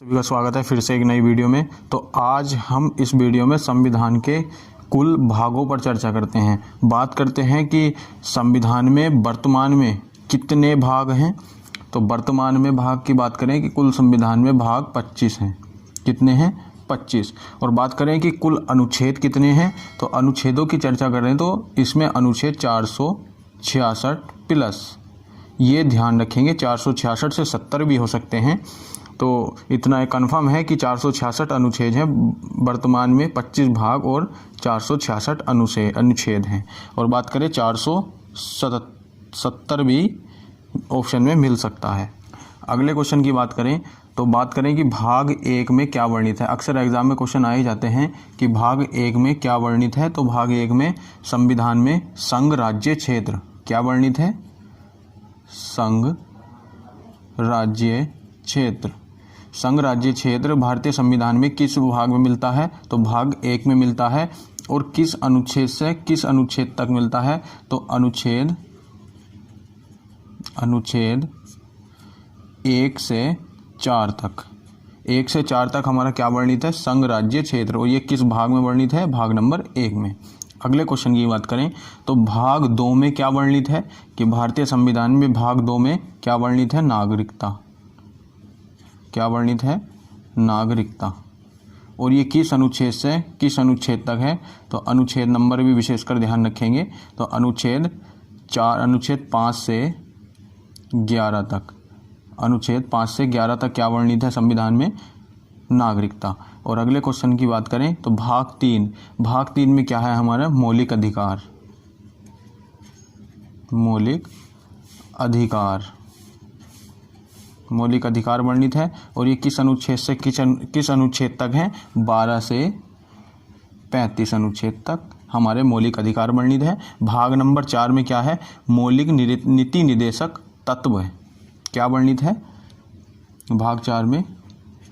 सभी का स्वागत है फिर से एक नई वीडियो में। तो आज हम इस वीडियो में संविधान के कुल भागों पर चर्चा करते हैं। बात करते हैं कि संविधान में वर्तमान में कितने भाग हैं। तो वर्तमान में भाग की बात करें कि कुल संविधान में भाग 25 हैं। कितने हैं? 25। और बात करें कि कुल अनुच्छेद कितने हैं, तो अनुच्छेदों की चर्चा करें तो इसमें अनुच्छेद 466 प्लस, ये ध्यान रखेंगे 466 से 70 भी हो सकते हैं। तो इतना कंफर्म है कि 466 अनुच्छेद हैं वर्तमान में, 25 भाग और 466 अनुच्छेद हैं। और बात करें 470 भी ऑप्शन में मिल सकता है। अगले क्वेश्चन की बात करें तो बात करें कि भाग 1 में क्या वर्णित है। अक्सर एग्जाम में क्वेश्चन आए जाते हैं कि भाग 1 में क्या वर्णित है। तो भाग 1 में संविधान में संघ राज्य क्षेत्र क्या वर्णित है? संघ राज्य क्षेत्र। संघ राज्य क्षेत्र भारतीय संविधान में किस भाग में मिलता है? तो भाग 1 में मिलता है। और किस अनुच्छेद से किस अनुच्छेद तक मिलता है? तो अनुच्छेद 1 से 4 तक। 1 से 4 तक हमारा क्या वर्णित है? संघ राज्य क्षेत्र। और ये किस भाग में वर्णित है? भाग नंबर 1 में। अगले क्वेश्चन की बात करें तो भाग 2 में क्या वर्णित है कि भारतीय संविधान में भाग 2 में क्या वर्णित है? नागरिकता। क्या वर्णित है? नागरिकता। और ये किस अनुच्छेद से किस अनुच्छेद तक है? तो अनुच्छेद नंबर भी विशेषकर ध्यान रखेंगे। तो अनुच्छेद 5 से 11 तक। अनुच्छेद 5 से 11 तक क्या वर्णित है संविधान में? नागरिकता। और अगले क्वेश्चन की बात करें तो भाग 3 में क्या है हमारा? मौलिक अधिकार। मौलिक अधिकार वर्णित है। और ये किस अनुच्छेद से किस अनुच्छेद तक है? 12 से 35 अनुच्छेद तक हमारे मौलिक अधिकार वर्णित है। भाग नंबर 4 में क्या है? मौलिक नीति निर्देशक तत्व है। क्या वर्णित है भाग 4 में?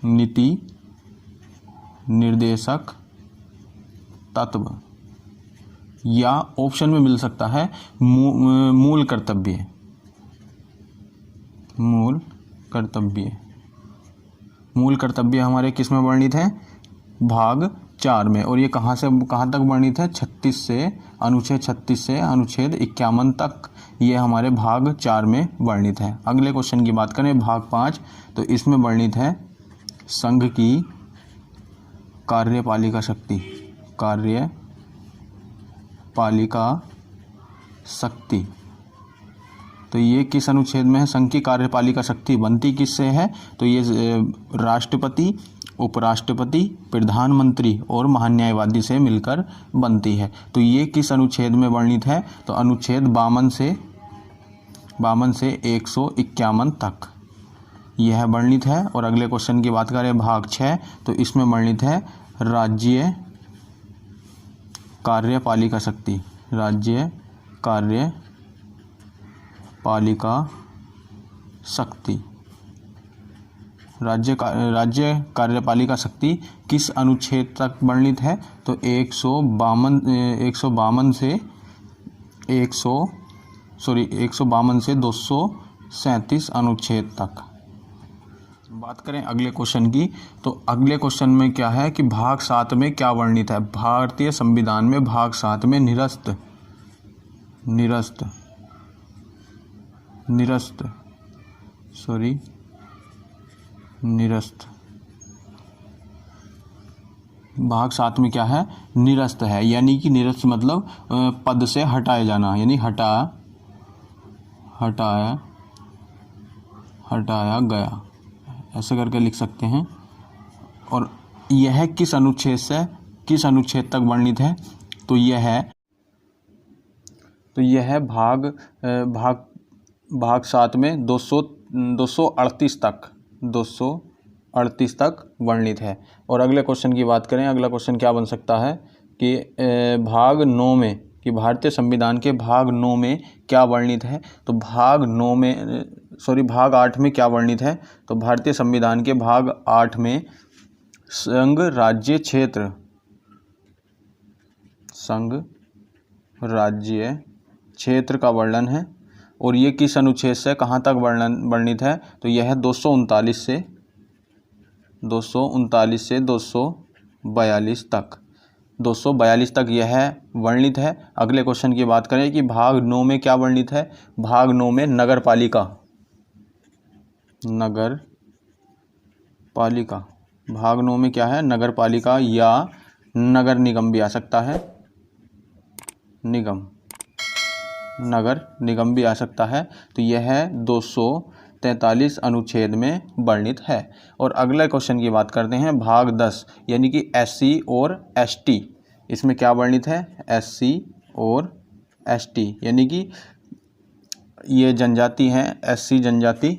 नीति निर्देशक तत्व, या ऑप्शन में मिल सकता है मूल कर्तव्य। मूल कर्तव्य हमारे किस में वर्णित है? भाग 4 में। और ये कहाँ से कहाँ तक वर्णित है? अनुच्छेद 36 से अनुच्छेद 51 तक ये हमारे भाग 4 में वर्णित है। अगले क्वेश्चन की बात करें भाग 5, तो इसमें वर्णित है संघ की कार्यपालिका शक्ति। तो ये किस अनुच्छेद में है? संघ की कार्यपालिका शक्ति बनती किससे है? तो ये राष्ट्रपति, उपराष्ट्रपति, प्रधानमंत्री और महान्यायवादी से मिलकर बनती है। तो ये किस अनुच्छेद में वर्णित है? तो अनुच्छेद 52 से 151 तक यह वर्णित है। और अगले क्वेश्चन की बात करें भाग 6, तो इसमें वर्णित है राज्य कार्यपालिका शक्ति। राज्य कार्यपालिका शक्ति किस अनुच्छेद तक वर्णित है? तो 152 से 237 अनुच्छेद तक। बात करें अगले क्वेश्चन की, तो अगले क्वेश्चन में क्या है कि भाग 7 में क्या वर्णित है? भारतीय संविधान में भाग 7 में निरस्त भाग 7 में क्या है? निरस्त है। यानी कि निरस्त मतलब पद से हटाए जाना, यानी हटाया गया, ऐसे करके लिख सकते हैं। और यह किस अनुच्छेद तक वर्णित है? तो यह भाग 7 में 238 तक वर्णित है। और अगले क्वेश्चन की बात करें, अगला क्वेश्चन क्या बन सकता है कि भाग 9 में, कि भारतीय संविधान के भाग 9 में क्या वर्णित है? तो भाग 8 में क्या वर्णित है? तो भारतीय संविधान के भाग 8 में संघ राज्य क्षेत्र का वर्णन है। और ये किस अनुच्छेद से कहाँ तक वर्णित है? तो यह 239 239 से 242 तक, 242 तक यह वर्णित है। अगले क्वेश्चन की बात करें कि भाग 9 में क्या वर्णित है। भाग 9 में नगर पालिका, नगर पालिका, भाग 9 में क्या है, नगर पालिका या नगर निगम भी आ सकता है, निगम, नगर निगम भी आ सकता है। तो यह 243 अनुच्छेद में वर्णित है। और अगले क्वेश्चन की बात करते हैं, भाग 10 यानी कि SC और ST, इसमें क्या वर्णित है, SC और ST यानी कि ये जनजाति हैं, SC जनजाति।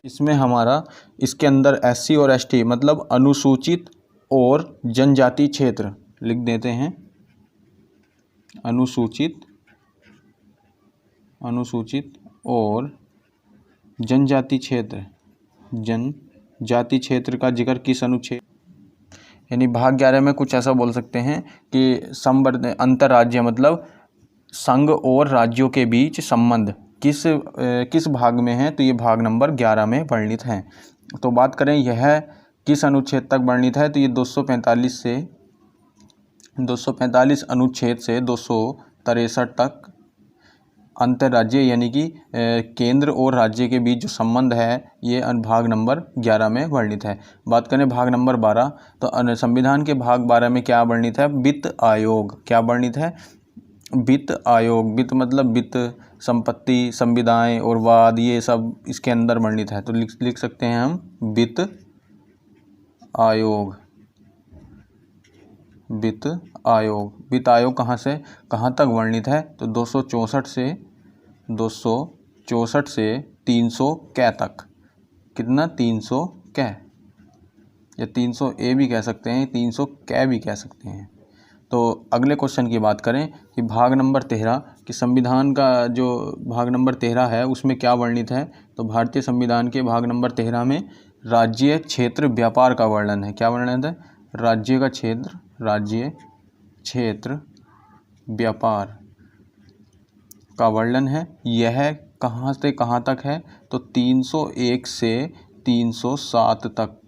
इसमें हमारा इसके अंदर SC और ST मतलब अनुसूचित और जनजाति क्षेत्र लिख देते हैं, अनुसूचित और जनजाति क्षेत्र, जनजाति क्षेत्र का जिक्र किस अनुच्छेद, यानी भाग 11 में कुछ ऐसा बोल सकते हैं कि संवर्ध अंतर्राज्य मतलब संघ और राज्यों के बीच संबंध किस भाग में है, तो ये भाग नंबर 11 में वर्णित है। तो बात करें यह किस अनुच्छेद तक वर्णित है, तो ये 245 अनुच्छेद से 263 तक अंतर्राज्य यानी कि केंद्र और राज्य के बीच जो संबंध है ये भाग नंबर 11 में वर्णित है। बात करें भाग नंबर 12, तो संविधान के भाग 12 में क्या वर्णित है, वित्त आयोग, क्या वर्णित है, वित्त आयोग, वित्त मतलब वित्त, संपत्ति, संविदाएं और वाद, ये सब इसके अंदर वर्णित है। तो लिख सकते हैं हम वित्त आयोग, वित्त आयोग। वित्त आयोग कहाँ से कहाँ तक वर्णित है, तो 264 से 300 कै तक, कितना, 300 कै या 300 ए भी कह सकते हैं, 300 कै भी कह सकते हैं। तो अगले क्वेश्चन की बात करें कि भाग नंबर 13 कि संविधान का जो भाग नंबर 13 है उसमें क्या वर्णित है, तो भारतीय संविधान के भाग नंबर 13 में राज्य क्षेत्र व्यापार का वर्णन है। क्या वर्णन है, राज्य का क्षेत्र, राज्य क्षेत्र व्यापार का वर्णन है। यह कहाँ से कहाँ तक है, तो 301 से 307 तक,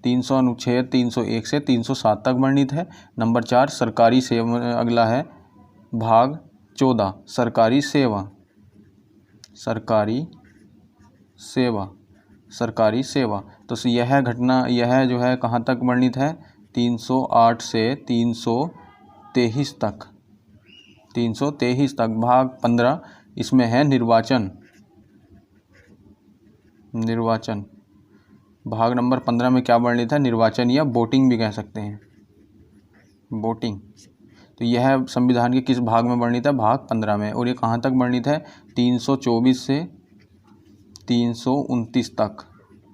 300 अनुच्छेद 301 से 307 तक वर्णित है। नंबर 4 सरकारी सेवा, अगला है भाग 14 सरकारी सेवा, सरकारी सेवा, सरकारी सेवा। तो यह घटना, यह जो है कहाँ तक वर्णित है, 308 से 323 तक, 323 तक। भाग 15 इसमें है निर्वाचन, निर्वाचन, भाग नंबर 15 में क्या वर्णित है, निर्वाचन या वोटिंग भी कह सकते हैं, वोटिंग। तो यह संविधान के किस भाग में वर्णित है, भाग 15 में। और ये कहाँ तक वर्णित है, 324 से 329 तक,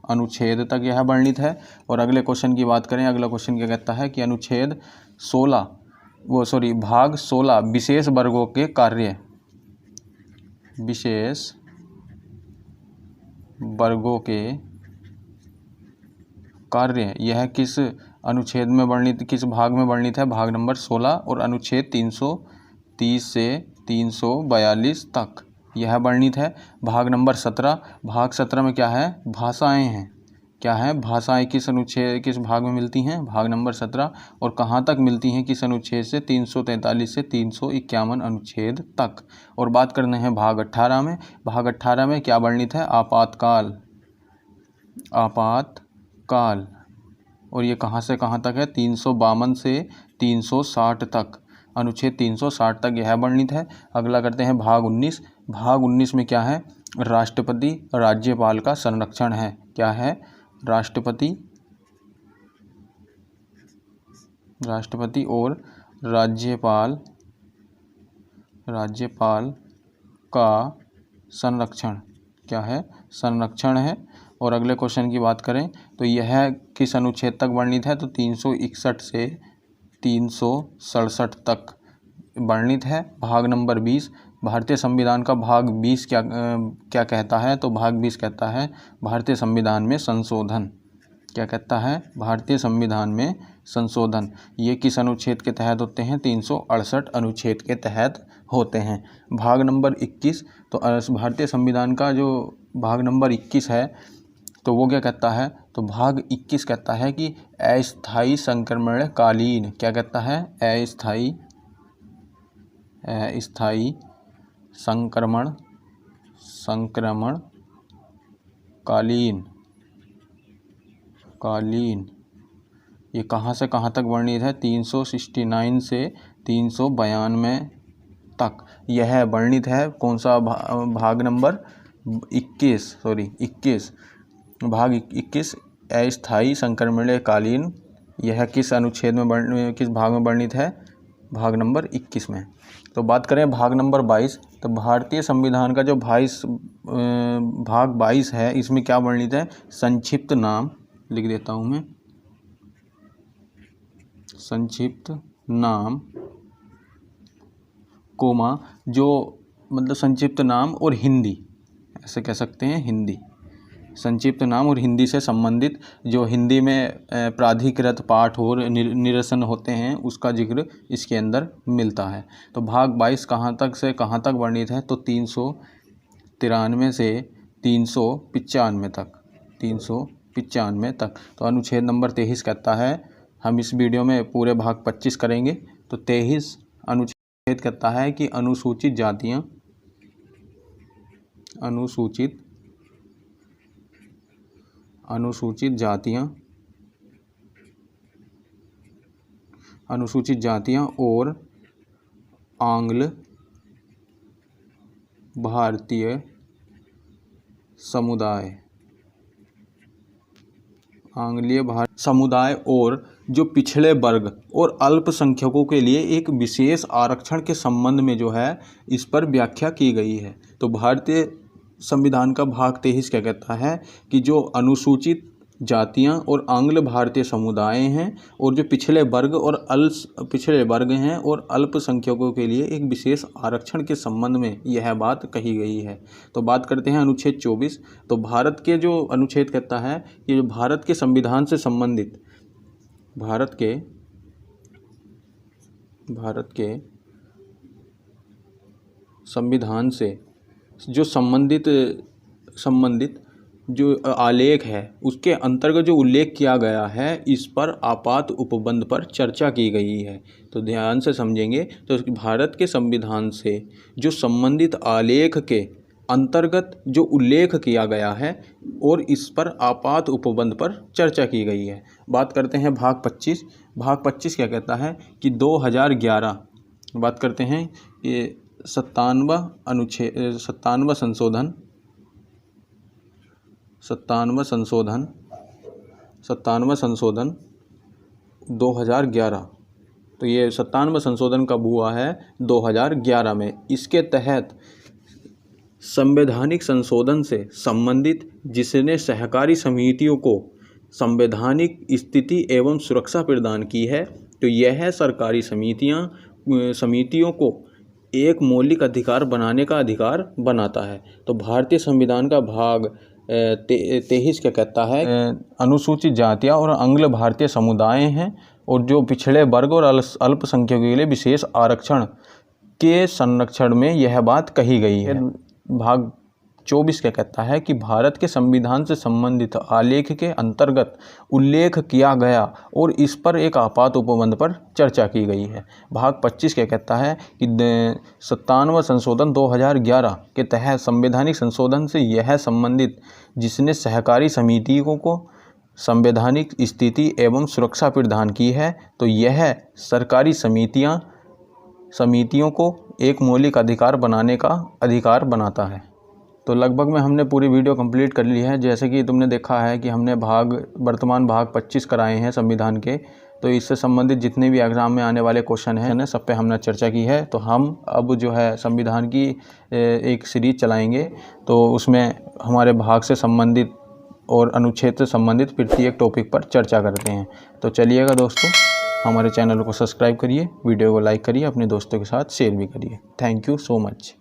अनुच्छेद तक यह वर्णित है। और अगले क्वेश्चन की बात करें, अगला क्वेश्चन क्या कहता है कि अनुच्छेद 16 भाग 16 विशेष वर्गों के कार्य, विशेष वर्गों के कार्य, यह किस अनुच्छेद में वर्णित, किस भाग में वर्णित है, भाग नंबर 16 और अनुच्छेद 330 से 342 तक यह वर्णित है। भाग नंबर 17, भाग 17 में क्या है, भाषाएं हैं, क्या है, भाषाएं किस अनुच्छेद, किस भाग में मिलती हैं, भाग नंबर 17। और कहाँ तक मिलती हैं, किस अनुच्छेद से, 343 से 351 अनुच्छेद तक। और बात करते हैं भाग 18 में, भाग 18 में क्या वर्णित है, आपातकाल, आपातकाल। और ये कहाँ से कहाँ तक है, 352 से 360 तक, अनुच्छेद 360 तक यह वर्णित है। अगला करते हैं भाग 19, भाग 19 में क्या है, राष्ट्रपति राज्यपाल का संरक्षण है, क्या है, राष्ट्रपति और राज्यपाल का संरक्षण, क्या है, संरक्षण है। और अगले क्वेश्चन की बात करें तो यह किस अनुच्छेद तक वर्णित है, तो 361 से 367 तक वर्णित है। भाग नंबर 20, भारतीय संविधान का भाग 20 क्या कहता है, तो भाग 20 कहता है भारतीय संविधान में संशोधन, क्या कहता है, भारतीय संविधान में संशोधन। ये किस अनुच्छेद के तहत होते हैं, 368 अनुच्छेद के तहत होते हैं। भाग नंबर 21, तो भारतीय संविधान का जो भाग नंबर 21 है तो वो क्या कहता है, तो भाग 21 कहता है कि अस्थायी संक्रमणकालीन, क्या कहता है, अस्थायी कालीन, ये कहाँ से कहाँ तक वर्णित है, 369 से 392 तक यह वर्णित है। कौन सा भाग नंबर 21, भाग 21 अस्थायी संक्रमणकालीन, यह किस अनुच्छेद में किस भाग में वर्णित है, भाग नंबर 21 में। तो बात करें भाग नंबर 22, तो भारतीय संविधान का जो भाग 22 है, इसमें क्या वर्णित है, संक्षिप्त नाम, लिख देता हूँ मैं, संक्षिप्त नाम कोमा, जो मतलब संक्षिप्त नाम और हिंदी, ऐसे कह सकते हैं, हिंदी, संक्षिप्त नाम और हिंदी से संबंधित जो हिंदी में प्राधिकृत पाठ और निरसन होते हैं, उसका जिक्र इसके अंदर मिलता है। तो भाग 22 कहाँ तक से कहाँ तक वर्णित है, तो 393 से 395 तक। तो अनुच्छेद नंबर 23 कहता है, हम इस वीडियो में पूरे भाग 25 करेंगे। तो 23 अनुच्छेद कहता है कि अनुसूचित जातियाँ, अनुसूचित जातियाँ और आंग्ल भारतीय समुदाय और जो पिछड़े वर्ग और अल्पसंख्यकों के लिए एक विशेष आरक्षण के संबंध में जो है, इस पर व्याख्या की गई है। तो भारतीय संविधान का भाग 23 क्या कहता है कि जो अनुसूचित जातियां और आंग्ल भारतीय समुदाय हैं और जो पिछड़े वर्ग हैं और अल्पसंख्यकों के लिए एक विशेष आरक्षण के संबंध में यह बात कही गई है। तो बात करते हैं अनुच्छेद 24। तो भारत के जो अनुच्छेद कहता है कि भारत के संविधान से संबंधित, भारत के संविधान से जो संबंधित जो आलेख है, उसके अंतर्गत जो उल्लेख किया गया है, इस पर आपात उपबंध पर चर्चा की गई है। तो ध्यान से समझेंगे। तो भारत के संविधान से जो संबंधित आलेख के अंतर्गत जो उल्लेख किया गया है और इस पर आपात उपबंध पर चर्चा की गई है। बात करते हैं भाग 25। भाग 25 क्या कहता है कि 2011, बात करते हैं ये 57वां संशोधन 2011। तो ये 57वां संशोधन कब हुआ है, 2011 में। इसके तहत संवैधानिक संशोधन से संबंधित, जिसने सहकारी समितियों को संवैधानिक स्थिति एवं सुरक्षा प्रदान की है, तो यह सरकारी समितियों को एक मौलिक अधिकार बनाने का अधिकार बनाता है। तो भारतीय संविधान का भाग 23 क्या कहता है, अनुसूचित जातियाँ और आंग्ल भारतीय समुदाय हैं और जो पिछड़े वर्ग और अल्पसंख्यकों के लिए विशेष आरक्षण के संरक्षण में यह बात कही गई है। भाग 24 क्या कहता है कि भारत के संविधान से संबंधित आलेख के अंतर्गत उल्लेख किया गया और इस पर एक आपात उपबंध पर चर्चा की गई है। भाग 25 क्या कहता है कि 57वां संशोधन 2011 के तहत संवैधानिक संशोधन से यह संबंधित, जिसने सहकारी समितियों को संवैधानिक स्थिति एवं सुरक्षा प्रदान की है, तो यह सरकारी समितियों को एक मौलिक अधिकार बनाने का अधिकार बनाता है। तो लगभग में हमने पूरी वीडियो कंप्लीट कर ली है। जैसे कि तुमने देखा है कि हमने वर्तमान भाग 25 कराए हैं संविधान के। तो इससे संबंधित जितने भी एग्ज़ाम में आने वाले क्वेश्चन हैं, सब पे हमने चर्चा की है। तो हम अब जो है संविधान की एक सीरीज चलाएंगे, तो उसमें हमारे भाग से संबंधित और अनुच्छेद से संबंधित प्रत्येक टॉपिक पर चर्चा करते हैं। तो चलिएगा दोस्तों, हमारे चैनल को सब्सक्राइब करिए, वीडियो को लाइक करिए, अपने दोस्तों के साथ शेयर भी करिए। Thank you so much.